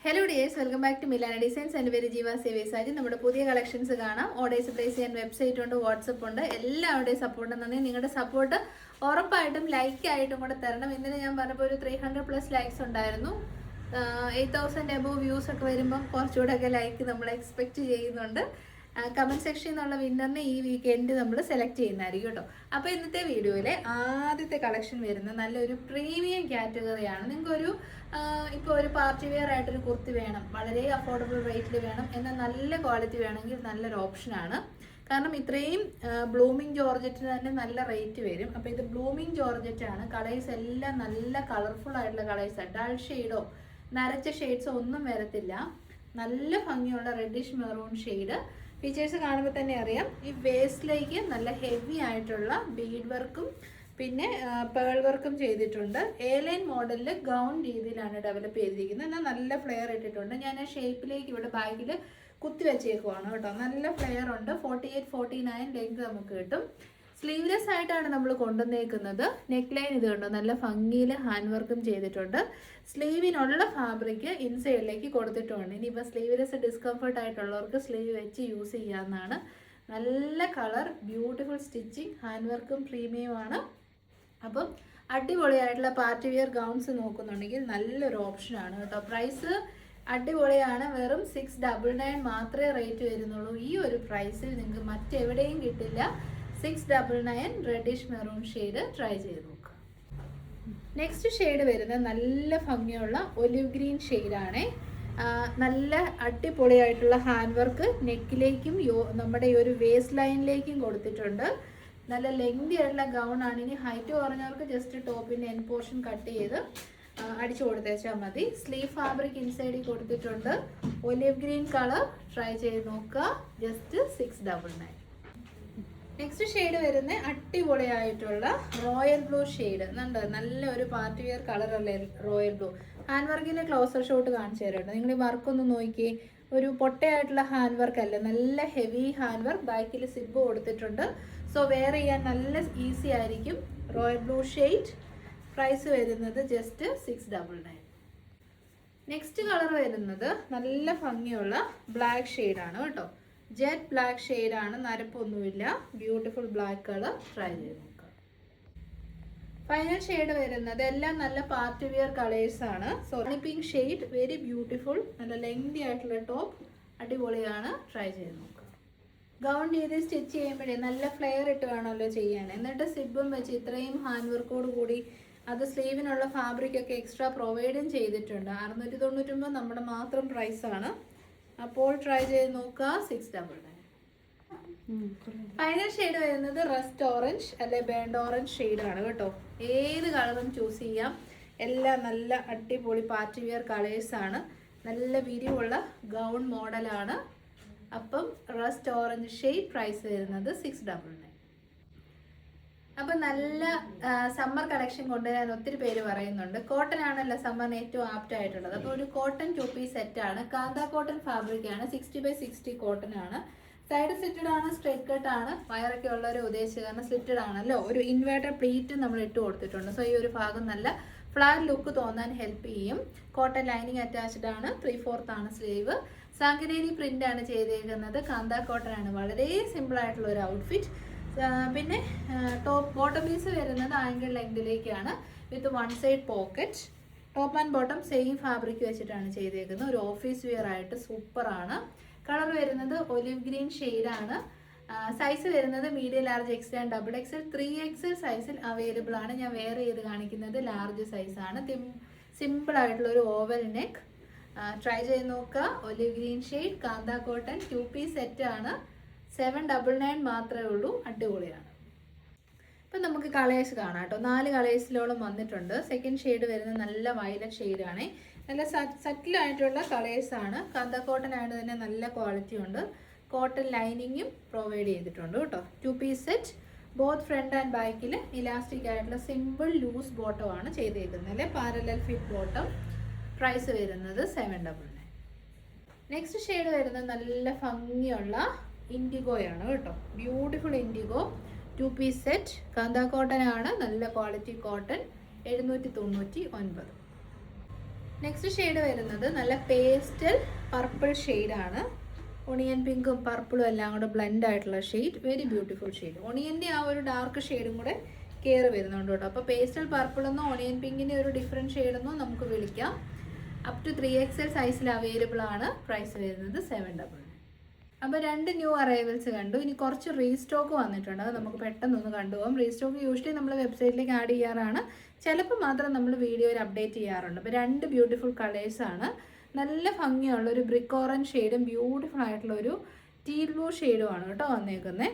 Hello dears, welcome back to Milana designs. എൻ്റെ പേര് ജീവ സേവേസാജി. നമ്മുടെ പുതിയ കളക്ഷൻസ് കാണാം. ഓർഡേഴ്സ് പ്ലേസ് ചെയ്യാൻ വെബ്സൈറ്റ് ഉണ്ട്, വാട്സപ്പ് ഉണ്ട്. എല്ലാവരുടെയും സപ്പോർട്ട് നന്ദി. നിങ്ങളുടെ സപ്പോർട്ട് ഉറപ്പായിട്ടും ലൈക്കായിട്ടും കൂടെ തരണം. ഇന്നലെ ഞാൻ പറഞ്ഞപ്പോൾ ഒരു 300+ ലൈക്സ് ഉണ്ടായിരുന്നു. 8,000 എബോവ് വ്യൂസ് ഒക്കെ വരുമ്പം കുറച്ചുകൂടെയൊക്കെ ലൈക്ക് നമ്മൾ എക്സ്പെക്റ്റ് ചെയ്യുന്നുണ്ട്. കമൻറ്റ് സെക്ഷനിൽ നിന്നുള്ള വിന്നറിനെ ഈ വീക്കെൻഡ് നമ്മൾ സെലക്ട് ചെയ്യുന്നതായിരിക്കും കേട്ടോ. അപ്പോൾ ഇന്നത്തെ വീഡിയോയിലെ ആദ്യത്തെ കളക്ഷൻ വരുന്ന നല്ലൊരു പ്രീമിയം കാറ്റഗറിയാണ്. നിങ്ങൾക്കൊരു ഇപ്പോൾ ഒരു പാർട്ടി വെയർ ആയിട്ടൊരു കുർത്തി വേണം, വളരെ അഫോർഡബിൾ റേറ്റിൽ വേണം, എന്നാൽ നല്ല ക്വാളിറ്റി വേണമെങ്കിൽ നല്ലൊരു ഓപ്ഷനാണ്. കാരണം ഇത്രയും ബ്ലൂമിങ് ജോർജറ്റിന് തന്നെ നല്ല റേറ്റ് വരും. അപ്പോൾ ഇത് ബ്ലൂമിങ് ജോർജറ്റ് ആണ്. കളേഴ്സ് എല്ലാം നല്ല കളർഫുൾ ആയിട്ടുള്ള കളേഴ്സാണ്. ഡൾ ഷെയ്ഡോ നരച്ച ഷെയ്ഡ്സോ ഒന്നും വരത്തില്ല. നല്ല ഭംഗിയുള്ള റെഡിഷ് മെറൂൺ ഷെയ്ഡ്. ഫീച്ചേഴ്സ് കാണുമ്പോൾ തന്നെ അറിയാം. ഈ വേസ്റ്റിലേക്ക് നല്ല ഹെവി ആയിട്ടുള്ള ബീഡ് വർക്കും പിന്നെ പേൾ വർക്കും ചെയ്തിട്ടുണ്ട്. ലൈൻ മോഡലിൽ ഗൗൺ രീതിയിലാണ് ഡെവലപ്പ് ചെയ്തിരിക്കുന്നത്. എന്നാൽ നല്ല ഫ്ലെയർ ഇട്ടിട്ടുണ്ട്. ഞാൻ ആ ഷേപ്പിലേക്ക് ഇവിടെ ബാഗിൽ കുത്തി വെച്ചേക്കുവാണ് കേട്ടോ. നല്ല ഫ്ലെയർ ഉണ്ട്. 48-49 ലെങ്ത് നമുക്ക് കിട്ടും. സ്ലീവ്ലെസ് ആയിട്ടാണ് നമ്മൾ കൊണ്ടുവന്നേക്കുന്നത്. നെക്ക് ലൈൻ ഇത് കണ്ടോ, നല്ല ഭംഗിയിൽ ഹാൻഡ് വർക്കും ചെയ്തിട്ടുണ്ട്. സ്ലീവിനുള്ള ഫാബ്രിക് ഇൻസൈഡിലേക്ക് കൊടുത്തിട്ടുണ്ട്. ഇനിയിപ്പോൾ സ്ലീവ്ലെസ് ഡിസ്കംഫർട്ട് ആയിട്ടുള്ളവർക്ക് സ്ലീവ് വെച്ച് യൂസ് ചെയ്യാവുന്നതാണ്. നല്ല കളർ, ബ്യൂട്ടിഫുൾ സ്റ്റിച്ചിങ്, ഹാൻഡ് വർക്കും പ്രീമിയമാണ്. അപ്പം അടിപൊളിയായിട്ടുള്ള പാർട്ടി വെയർ ഗൗൺസ് നോക്കുന്നുണ്ടെങ്കിൽ നല്ലൊരു ഓപ്ഷനാണ് കേട്ടോ. പ്രൈസ് അടിപൊളിയാണ്. വെറും 699 മാത്രമേ റേറ്റ് വരുന്നുള്ളൂ. ഈ ഒരു പ്രൈസിൽ നിങ്ങൾക്ക് മറ്റെവിടെയും കിട്ടില്ല. 699 റെഡിഷ് മെറൂൺ ഷെയ്ഡ് ട്രൈ ചെയ്ത് നോക്കുക. നെക്സ്റ്റ് ഷെയ്ഡ് വരുന്നത് നല്ല ഭംഗിയുള്ള ഒലിവ് ഗ്രീൻ ഷെയ്ഡാണ്. നല്ല അടിപൊളിയായിട്ടുള്ള ഹാൻഡ് വർക്ക് നെക്കിലേക്കും നമ്മുടെ ഈ ഒരു വേസ്റ്റ് ലൈനിലേക്കും കൊടുത്തിട്ടുണ്ട്. നല്ല ലെങ്തി ആയിട്ടുള്ള ഗൗൺ ആണ്. ഇനി ഹൈറ്റ് കുറഞ്ഞവർക്ക് ജസ്റ്റ് ടോപ്പിൻ്റെ എൻ പോർഷൻ കട്ട് ചെയ്ത് അടിച്ചു കൊടുത്തേച്ചാൽ മതി. സ്ലീവ് ഫാബ്രിക് ഇൻസൈഡിൽ കൊടുത്തിട്ടുണ്ട്. ഒലിവ് ഗ്രീൻ കളർ ട്രൈ ചെയ്ത് നോക്കുക. ജസ്റ്റ് 699. നെക്സ്റ്റ് ഷെയ്ഡ് വരുന്ന അടിപൊളിയായിട്ടുള്ള റോയൽ ബ്ലൂ ഷെയ്ഡ്. നല്ല ഒരു പാർട്ടി വെയർ കളറല്ലേ റോയൽ ബ്ലൂ. ഹാൻഡ് വർക്കിൻ്റെ ക്ലോസർ ഷോട്ട് കാണിച്ചു തരുന്നുണ്ട്. നിങ്ങൾ ഈ വർക്കൊന്ന് നോക്കിയേ. ഒരു പൊട്ടയായിട്ടുള്ള ഹാൻഡ് വർക്ക് അല്ല, നല്ല ഹെവി ഹാൻഡ് വർക്ക്. ബാക്കിൽ സിബ് കൊടുത്തിട്ടുണ്ട്. സോ വെയർ ചെയ്യാൻ നല്ല ഈസി ആയിരിക്കും. Royal blue shade. പ്രൈസ് വരുന്നത് ജസ്റ്റ് 699. നെക്സ്റ്റ് കളർ വരുന്നത് നല്ല ഭംഗിയുള്ള ബ്ലാക്ക് ഷെയ്ഡാണ് കേട്ടോ. ജെറ്റ് ബ്ലാക്ക് ഷെയ്ഡാണ്. നരപ്പൊന്നുമില്ല. ബ്യൂട്ടിഫുൾ ബ്ലാക്ക് കളർ ട്രൈ ചെയ്ത് നോക്കുക. ഫൈനൽ ഷെയ്ഡ് വരുന്നത് എല്ലാം നല്ല പാർട്ടി വെയർ കളേഴ്സ് ആണ്. So pink shade, very beautiful. നല്ല ലെങ്തി ആയിട്ടുള്ള ടോപ്പ്, അടിപൊളിയാണ്. ട്രൈ ചെയ്ത് നോക്കുക. ഗൗൺ ചെയ്ത് സ്റ്റിച്ച് ചെയ്യുമ്പോഴേ നല്ല ഫ്ലെയർ ഇട്ട് വേണമല്ലോ ചെയ്യാൻ. എന്നിട്ട് സിബും വെച്ച് ഇത്രയും ഹാൻഡ് വർക്കോട് കൂടി അത് സ്ലീവിനുള്ള ഫാബ്രിക് ഒക്കെ എക്സ്ട്രാ പ്രൊവൈഡും ചെയ്തിട്ടുണ്ട്. 699 നമ്മുടെ മാത്രം പ്രൈസാണ്. അപ്പോൾ ട്രൈ ചെയ്ത് നോക്കുക. 699. ഫൈനൽ ഷെയ്ഡ് വരുന്നത് റസ്റ്റ് ഓറഞ്ച് അല്ലെ ബേൺഡ് ഓറഞ്ച് ഷെയ്ഡാണ് കേട്ടോ. ഏത് കളറും ചൂസ് ചെയ്യാം. എല്ലാം നല്ല അടിപൊളി പാർട്ടി വെയർ കളേഴ്സാണ്. നല്ല വിരിവുള്ള ഗൗൺ മോഡലാണ്. അപ്പം റസ്റ്റ് ഓറഞ്ച് ഷെയ്ഡ്. പ്രൈസ് വരുന്നത് 699. അപ്പം നല്ല സമ്മർ കളക്ഷൻ കൊണ്ടുവരാൻ ഒത്തിരി പേര് പറയുന്നുണ്ട്. കോട്ടൺ ആണല്ലോ സമ്മറിന് ഏറ്റവും ആപ്റ്റ് ആയിട്ടുള്ളത്. അപ്പോൾ ഒരു കോട്ടൺ 2-piece സെറ്റാണ്. കാന്ത കോട്ടൺ ഫാബ്രിക്കാണ്. 60x60 കോട്ടൺ ആണ്. സൈഡ് സ്ലിറ്റഡ് ആണ്, സ്ട്രേറ്റ് കട്ട് ആണ്. വയറൊക്കെ ഉള്ളവർ ഉദ്ദേശിച്ചത് കാരണം സ്ലിറ്റഡ് ആണല്ലോ. ഒരു ഇൻവേർട്ടർ പ്ലീറ്റ് നമ്മൾ ഇട്ട് കൊടുത്തിട്ടുണ്ട്. സോ ഈ ഒരു ഭാഗം നല്ല ഫ്ലാറ്റ് ലുക്ക് തോന്നാൻ ഹെൽപ്പ് ചെയ്യും. കോട്ടൺ ലൈനിങ് അറ്റാച്ച്ഡ് ആണ്. 3/4 ആണ് സ്ലീവ്. സാങ്കനേരി പ്രിന്റ് ആണ് ചെയ്തേക്കുന്നത്. കാന്ത കോട്ടൺ ആണ്. വളരെ സിമ്പിൾ ആയിട്ടുള്ള ഒരു ഔട്ട്ഫിറ്റ്. പിന്നെ ബോട്ടം പീസ് വരുന്നത് ആംഗിൾ ലെങ്തിലേക്കാണ് with 1 side pocket. Top and bottom same fabric വെച്ചിട്ടാണ് ചെയ്തേക്കുന്നത്. ഒരു ഓഫീസ് വെയർ ആയിട്ട് സൂപ്പറാണ്. കളർ വരുന്നത് ഒലിവ് ഗ്രീൻ ഷെയ്ഡാണ്. സൈസ് വരുന്നത് medium, large, XL and double XL. 3XL സൈസിൽ അവൈലബിൾ ആണ്. ഞാൻ വെയർ ചെയ്ത് കാണിക്കുന്നത് ലാർജ് സൈസാണ്. സിമ്പിൾ ആയിട്ടുള്ള ഒരു ഓവൽ നെക്ക്. ട്രൈ ചെയ്ത് നോക്കുക. ഒലിവ് ഗ്രീൻ ഷെയ്ഡ്, കാന്ത കോട്ടൺ 2-piece സെറ്റാണ്. 799 മാത്രമേ ഉള്ളൂ. അടിപൊളിയാണ്. ഇപ്പം നമുക്ക് കളേഴ്സ് കാണാം കേട്ടോ. 4 കളേഴ്സിലോളം വന്നിട്ടുണ്ട്. സെക്കൻഡ് ഷെയ്ഡ് വരുന്നത് നല്ല വയലറ്റ് ഷെയ്ഡാണ്. നല്ല സറ്റിലായിട്ടുള്ള കളേഴ്സാണ്. കാന്ത കോട്ടൺ ആയിട്ട് തന്നെ നല്ല ക്വാളിറ്റി ഉണ്ട്. കോട്ടൺ ലൈനിങ്ങും പ്രൊവൈഡ് ചെയ്തിട്ടുണ്ട് കേട്ടോ. 2-piece set. Both front and ബാക്കിൽ ഇലാസ്റ്റിക് ആയിട്ടുള്ള സിമ്പിൾ ലൂസ് ബോട്ടം ആണ് ചെയ്തേക്കുന്നത് അല്ലേ, പാരലൽ ഫിറ്റ് ബോട്ടം. പ്രൈസ് വരുന്നത് 799. നെക്സ്റ്റ് ഷെയ്ഡ് വരുന്നത് നല്ല ഭംഗിയുള്ള ഇൻഡിഗോയാണ് കേട്ടോ. Beautiful IndiGo 2-piece set. കാന്ത കോട്ടൺ ആണ്. നല്ല ക്വാളിറ്റി കോട്ടൺ. 799. നെക്സ്റ്റ് ഷെയ്ഡ് വരുന്നത് നല്ല പേസ്റ്റൽ പർപ്പിൾ ഷെയ്ഡാണ്. ഒണിയൻ പിങ്കും പർപ്പിളും എല്ലാം കൂടെ ബ്ലെൻഡ് ആയിട്ടുള്ള ഷെയ്ഡ്, വെരി ബ്യൂട്ടിഫുൾ ഷെയ്ഡ്. ഒണിയൻ്റെ ആ ഒരു ഡാർക്ക് ഷെയ്ഡും കൂടെ കയറി വരുന്നുണ്ട് കേട്ടോ. അപ്പോൾ പേസ്റ്റൽ പർപ്പിളെന്നോ ഒണിയൻ പിങ്കിൻ്റെ ഒരു ഡിഫറെൻറ്റ് ഷെയ്ഡെന്നോ നമുക്ക് വിളിക്കാം. അപ് ടു 3XL സൈസിൽ അവൈലബിൾ ആണ്. പ്രൈസ് വരുന്നത് 799. അപ്പോൾ 2 ന്യൂ അറൈവൽസ് കണ്ടു. ഇനി കുറച്ച് റീസ്റ്റോക്ക് വന്നിട്ടുണ്ട്, അത് നമുക്ക് പെട്ടെന്നൊന്ന് കണ്ടുപോകാം. റീസ്റ്റോക്ക് യൂഷ്വലി നമ്മൾ വെബ്സൈറ്റിലേക്ക് ആഡ് ചെയ്യാറാണ്, ചിലപ്പോൾ മാത്രം നമ്മൾ വീഡിയോയിൽ അപ്ഡേറ്റ് ചെയ്യാറുണ്ട്. അപ്പോൾ 2 ബ്യൂട്ടിഫുൾ കളേഴ്സാണ്. നല്ല ഭംഗിയുള്ള ഒരു ബ്രിക്ക് ഓറഞ്ച് ഷെയ്ഡും ബ്യൂട്ടിഫുൾ ആയിട്ടുള്ള ഒരു ടീൽ ബ്ലൂ ഷെയ്ഡുമാണ് കേട്ടോ വന്നേക്കുന്നത്.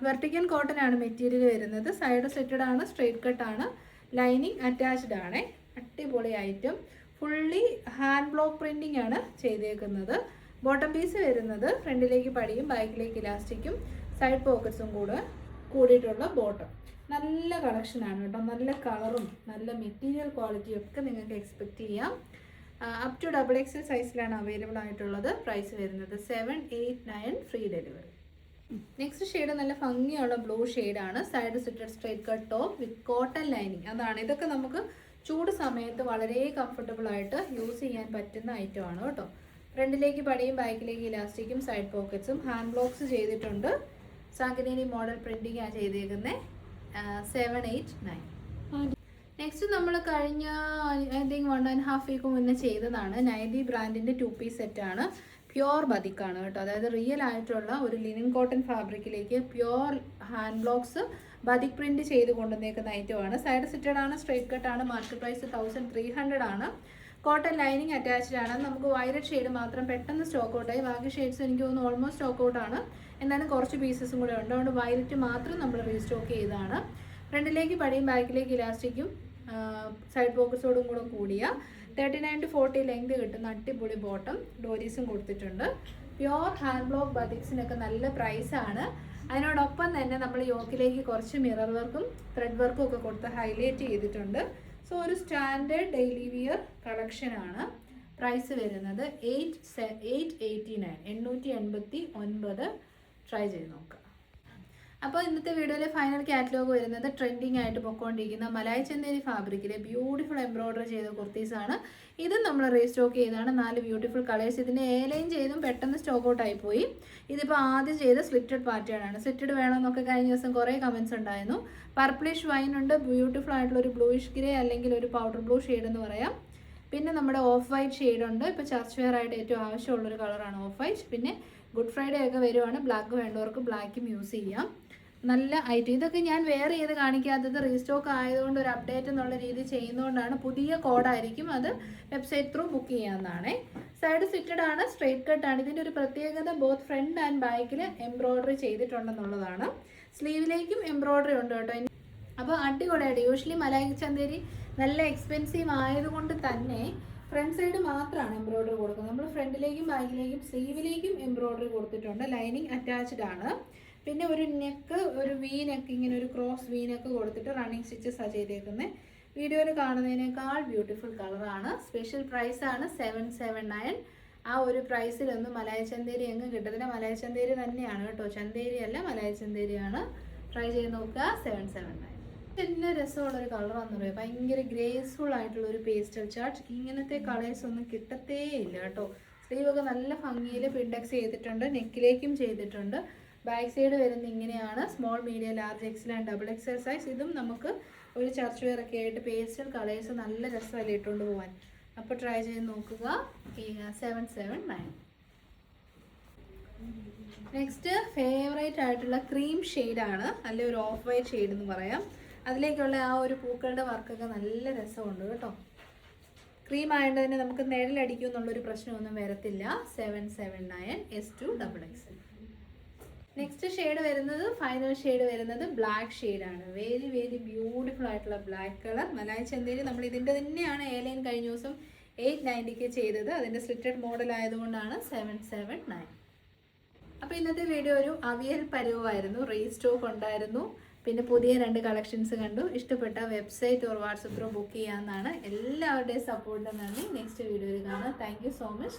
വെർട്ടിക്കൽ കോട്ടൺ ആണ് മെറ്റീരിയൽ വരുന്നത്. സൈഡ് സെറ്റഡ് ആണ്, സ്ട്രെയിറ്റ് കട്ടാണ്, ലൈനിങ് അറ്റാച്ച്ഡ് ആണ്. അടിപൊളി item. Fully hand block printing ആണ് ചെയ്തേക്കുന്നത്. ബോട്ടം പീസ് വരുന്നത് ഫ്രണ്ടിലേക്ക് പടിയും ബാക്കിലേക്ക് ഇലാസ്റ്റിക്കും സൈഡ് പോക്കറ്റ്സും കൂടിയിട്ടുള്ള ബോട്ടം. നല്ല കളക്ഷനാണ് കേട്ടോ. നല്ല കളറും നല്ല മെറ്റീരിയൽ ക്വാളിറ്റിയും ഒക്കെ നിങ്ങൾക്ക് എക്സ്പെക്റ്റ് ചെയ്യാം. അപ് ടു XXL സൈസിലാണ് അവൈലബിൾ ആയിട്ടുള്ളത്. പ്രൈസ് വരുന്നത് 789, ഫ്രീ ഡെലിവറി. നെക്സ്റ്റ് ഷെയ്ഡ് നല്ല ഭംഗിയുള്ള ബ്ലൂ ഷെയ്ഡാണ്. സൈഡ് സിറ്റഡ് സ്ട്രൈറ്റ് കട്ട് ടോപ്പ് വിത്ത് കോട്ടൺ ലൈനിങ്. അതാണ്, ഇതൊക്കെ നമുക്ക് ചൂട് സമയത്ത് വളരെ കംഫർട്ടബിൾ ആയിട്ട് യൂസ് ചെയ്യാൻ പറ്റുന്ന ഐറ്റമാണ് കേട്ടോ. ഫ്രണ്ടിലേക്ക് പടിയും ബാക്കിലേക്ക് ഇലാസ്റ്റിക്കും സൈഡ് പോക്കറ്റ്സും ഹാൻഡ് ബ്ലോക്സ് ചെയ്തിട്ടുണ്ട്. സാങ്കനേനി മോഡൽ പ്രിൻറ്റിംഗ് ആണ് ചെയ്തേക്കുന്നത്. 789. നെക്സ്റ്റ് നമ്മൾ കഴിഞ്ഞ ഐ തിങ്ക് 1.5 വീക്ക് മുന്നേ ചെയ്തതാണ്. നൈതി ബ്രാൻഡിൻ്റെ 2 പീസ് സെറ്റാണ്. പ്യുവർ ബതിക്കാണ് കേട്ടോ. അതായത് റിയൽ ആയിട്ടുള്ള ഒരു ലിനൻ കോട്ടൺ ഫാബ്രിക്കിലേക്ക് pure hand blocks batik print ചെയ്ത് കൊണ്ടുവന്നേക്കുന്ന ഐറ്റമാണ്. സൈഡ് സിറ്റഡ് ആണ്, സ്ട്രെയിറ്റ് കട്ട് ആണ്. മാർക്കറ്റ് പ്രൈസ് 1300 ആണ്. കോട്ടൺ ലൈനിങ് അറ്റാച്ച്ഡ് ആണ്. നമുക്ക് വയലറ്റ് ഷെയ്ഡ് മാത്രം പെട്ടെന്ന് സ്റ്റോക്ക് ഔട്ടായി. ബാക്കി ഷെയ്ഡ്സ് എനിക്ക് തോന്നുന്നു ഓൾമോസ്റ്റ് സ്റ്റോക്ക് ഔട്ടാണ്. എന്നാലും കുറച്ച് പീസസും കൂടെ ഉണ്ട്. അതുകൊണ്ട് വയലറ്റ് മാത്രം നമ്മൾ റീസ്റ്റോക്ക് ചെയ്തതാണ്. ഫ്രണ്ടിലേക്ക് പടിയും ബാക്കിലേക്ക് ഇലാസ്റ്റിക്കും സൈഡ് പോക്കറ്റ്സോടും കൂടെ കൂടിയ 39 to 40 ലെങ്ത് കിട്ടുന്ന അടിപൊളി ബോട്ടം ഡോരീസും കൊടുത്തിട്ടുണ്ട്. പ്യുവർ ഹാൻഡ് ബ്ലോക്ക് ബതിക്സിനൊക്കെ നല്ല പ്രൈസാണ്. അതിനോടൊപ്പം തന്നെ നമ്മൾ യോക്കിലേക്ക് കുറച്ച് മിറർ വർക്കും ത്രെഡ് വർക്കും ഒക്കെ കൊടുത്ത് ഹൈലൈറ്റ് ചെയ്തിട്ടുണ്ട്. സോ ഒരു സ്റ്റാൻഡേർഡ് ഡെയിലി വിയർ കളക്ഷനാണ്. പ്രൈസ് വരുന്നത് 889, 889. ട്രൈ ചെയ്ത് നോക്കുക. അപ്പോൾ ഇന്നത്തെ വീഡിയോയിലെ ഫൈനൽ കാറ്റലോഗ് വരുന്നത് ട്രെൻഡിങ് ആയിട്ട് പൊയ്ക്കൊണ്ടിരിക്കുന്ന മലായ് ചന്തേരി ഫാബ്രിക്കിലെ ബ്യൂട്ടിഫുൾ എംബ്രോയ്ഡറി ചെയ്ത കുർത്തീസാണ്. ഇതും നമ്മൾ റീസ്റ്റോക്ക് ചെയ്താണ്. 4 ബ്യൂട്ടിഫുൾ കളേഴ്സ്. ഇതിൻ്റെ എലൈൻ ചെയ്തും പെട്ടെന്ന് സ്റ്റോക്ക് ഔട്ട് ആയിപ്പോയി. ഇതിപ്പോൾ ആദ്യം ചെയ്ത സ്ലിറ്റഡ് പാറ്റേണാണ്. സ്ലിറ്റഡ് വേണമെന്നൊക്കെ കഴിഞ്ഞ ദിവസം കുറേ കമൻറ്റ്സ് ഉണ്ടായിരുന്നു. പർപ്പിളിഷ് വൈൻ ഉണ്ട്, ബ്യൂട്ടിഫുൾ ആയിട്ടുള്ള ഒരു ബ്ലൂയിഷ് ഗ്രേ അല്ലെങ്കിൽ ഒരു പൗഡർ ബ്ലൂ ഷെയ്ഡ് എന്ന് പറയാം. പിന്നെ നമ്മുടെ ഓഫ് വൈറ്റ് ഷെയ്ഡ് ഉണ്ട്. ഇപ്പോൾ ചർച്ച് വെയർ ആയിട്ട് ഏറ്റവും ആവശ്യമുള്ളൊരു കളറാണ് ഓഫ് വൈറ്റ്. പിന്നെ ഗുഡ് ഫ്രൈഡേ ഒക്കെ വരുവാണ്, ബ്ലാക്ക് വേണ്ടവർക്ക് ബ്ലാക്കും യൂസ് ചെയ്യാം. നല്ല ഐറ്റം. ഇതൊക്കെ ഞാൻ വെയർ ചെയ്ത് കാണിക്കാത്തത് റീസ്റ്റോക്ക് ആയതുകൊണ്ട് ഒരു അപ്ഡേറ്റ് എന്നുള്ള രീതി ചെയ്യുന്നതുകൊണ്ടാണ്. പുതിയ കോഡായിരിക്കും, അത് വെബ്സൈറ്റ് ത്രൂ ബുക്ക് ചെയ്യാവുന്നതാണ്. സൈഡ് സിറ്റഡ് ആണ്, സ്ട്രെയിറ്റ് കട്ടാണ്. ഇതിൻ്റെ ഒരു പ്രത്യേകത ബോത്ത് ഫ്രണ്ട് ആൻഡ് ബാക്കിൽ എംബ്രോയ്ഡറി ചെയ്തിട്ടുണ്ടെന്നുള്ളതാണ്. സ്ലീവിലേക്കും എംബ്രോയ്ഡറി ഉണ്ട് കേട്ടോ. അപ്പോൾ അടിപൊളിയായിട്ട് യൂഷ്വലി മലായ് ചന്തേരി നല്ല എക്സ്പെൻസീവ് ആയതുകൊണ്ട് തന്നെ ഫ്രണ്ട് സൈഡ് മാത്രമാണ് എംബ്രോയ്ഡറി കൊടുക്കുന്നത്. നമ്മൾ ഫ്രണ്ടിലേക്കും ബാക്കിലേക്കും സ്ലീവിലേക്കും എംബ്രോയ്ഡറി കൊടുത്തിട്ടുണ്ട്. ലൈനിങ് അറ്റാച്ച്ഡ് ആണ്. പിന്നെ ഒരു നെക്ക്, ഒരു വി നെക്ക്, ഇങ്ങനെ ഒരു ക്രോസ് വി നെക്ക് കൊടുത്തിട്ട് റണ്ണിങ് സ്റ്റിച്ചസ് ചെയ്തേക്കുന്നത്. വീഡിയോയിൽ കാണുന്നതിനേക്കാൾ ബ്യൂട്ടിഫുൾ കളറാണ്. സ്പെഷ്യൽ പ്രൈസാണ് 779. ആ ഒരു പ്രൈസിലൊന്നും മലായ് ചന്തേരി എങ്ങും കിട്ടത്തില്ല. മലായ് ചന്തേരി തന്നെയാണ് കേട്ടോ, ചന്തേരി അല്ല, മലായ് ചന്തേരിയാണ്. ട്രൈ ചെയ്ത് നോക്കുക. 779. പിന്നെ രസമുള്ളൊരു കളറാണെന്ന് പറയുക. ഭയങ്കര ഗ്രേസ്ഫുൾ ആയിട്ടുള്ള ഒരു പേസ്റ്റൽ ചാർട്ട്. ഇങ്ങനത്തെ കളേഴ്സ് ഒന്നും കിട്ടത്തേ ഇല്ല കേട്ടോ. സ്ലീവൊക്കെ നല്ല ഭംഗിയിൽ പിൻഡെക്സ് ചെയ്തിട്ടുണ്ട്, നെക്കിലേക്കും ചെയ്തിട്ടുണ്ട്. ബാക്ക് സൈഡ് വരുന്നത് ഇങ്ങനെയാണ്. Small, medium, large, XL and XXL size. ഇതും നമുക്ക് ഒരു ചർച്ച് വെയർ ഒക്കെ ആയിട്ട് പേസ്റ്റൽ കളേഴ്സ് നല്ല രസമല്ലേ ഇട്ടുകൊണ്ട് പോകാൻ. അപ്പോൾ ട്രൈ ചെയ്ത് നോക്കുക. 779. നെക്സ്റ്റ് ഫേവറേറ്റ് ആയിട്ടുള്ള ക്രീം ഷെയ്ഡാണ്, അല്ലെ ഒരു ഓഫ് വൈറ്റ് ഷെയ്ഡ് എന്ന് പറയാം. അതിലേക്കുള്ള ആ ഒരു പൂക്കളുടെ വർക്കൊക്കെ നല്ല രസമുണ്ട് കേട്ടോ. ക്രീം ആയതുകൊണ്ട് തന്നെ നമുക്ക് നിഴലടിക്കും എന്നുള്ളൊരു പ്രശ്നമൊന്നും വരത്തില്ല. 779 S2XX. നെക്സ്റ്റ് ഷെയ്ഡ് വരുന്നത്, ഫൈനൽ ഷെയ്ഡ് വരുന്നത് ബ്ലാക്ക് ഷെയ്ഡാണ്. വെരി വെരി ബ്യൂട്ടിഫുൾ ആയിട്ടുള്ള ബ്ലാക്ക് കളർ. മലായ് ചന്തേരി നമ്മൾ ഇതിൻ്റെ തന്നെയാണ് എയർലൈൻ കഴിഞ്ഞ ദിവസം 890 ചെയ്തത്. അതിൻ്റെ സ്ലിറ്റഡ് മോഡൽ ആയതുകൊണ്ടാണ് 779. അപ്പോൾ ഇന്നത്തെ വീഡിയോ ഒരു അവിയൽ പരുവമായിരുന്നു. റീസ്റ്റോക്ക് ഉണ്ടായിരുന്നു. പിന്നെ പുതിയ 2 കളക്ഷൻസ് കണ്ടു. ഇഷ്ടപ്പെട്ട website or WhatsApp through book ചെയ്യാവുന്നതാണ്. എല്ലാവരുടെയും സപ്പോർട്ടിന് നന്ദി. നെക്സ്റ്റ് വീഡിയോയിൽ കാണാം. Thank you so much.